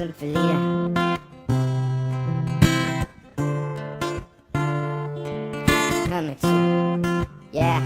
sind für Lieder. Hör mir zu. Yeah.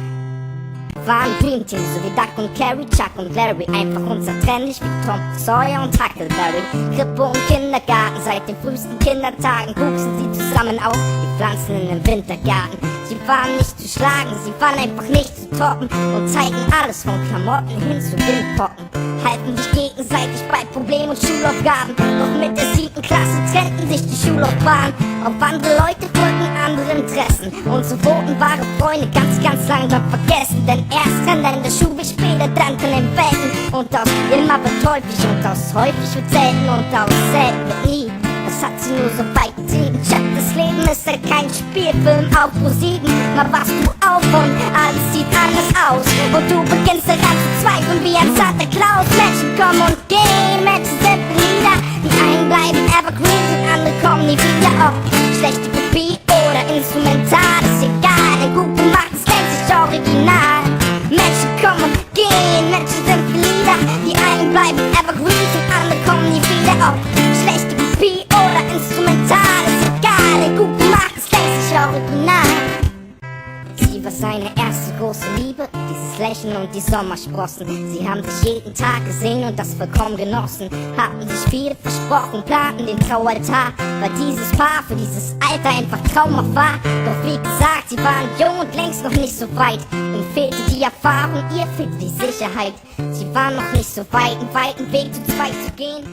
Waren Dreamteam, so wie Duck und Carrie, Chuck und Larry. Einfach unzertrennlich wie Tom Sawyer und Huckleberry. Krippe und Kindergarten, seit den frühesten Kindertagen wuchsen sie zusammen auf wie Pflanzen in einem Wintergarten. Sie waren nicht zu schlagen, sie waren einfach nicht zu toppen und zeigten alles von Klamotten hin zu Windpocken. Halten sich gegenseitig bei Problemen und Schulaufgaben, doch mit der 7. Klasse trennten sich die Schullaufbahnen. Auf andere Leute folgten andere Interessen und so wurden wahre Freunde ganz langsam vergessen. Denn erst dann in der Schule, später dann von den Welten. Und aus immer wird häufig und aus häufig wird selten und aus selten wird nie. Das hat sie nur so weit getrieben. Chat, das Leben ist halt kein Spielfilm auf Pro7. Mal wachst du auf und alles sieht anders aus. Und du beginnst daran zu zweifeln wie ein Santa Claus. Menschen kommen und gehen, Menschen sind Lieder. Die einen bleiben evergreen und andere kommen nie wieder. Ob schlechte Kopie oder instrumental, ist egal. Denn gut gemachtes nennt sich original. Menschen kommen und gehen, Menschen sind Lieder. Die einen bleiben evergreen und andere kommen nie wieder. Ob schlechte Kopie oder instrumental, ist egal. Denn gut gemachtes nennt sich original. Sie war seine erste große Liebe, dieses Lächeln und die Sommersprossen. Sie haben sich jeden Tag gesehen und das vollkommen genossen. Hatten sich viel versprochen, planten den Traualtar, weil dieses Paar für dieses Alter einfach traumhaft war. Doch wie gesagt, sie waren jung und längst noch nicht so weit. Ihm fehlte die Erfahrung, ihr fehlte die Sicherheit. Sie waren noch nicht so weit, einen weiten Weg zu zweit zu gehen.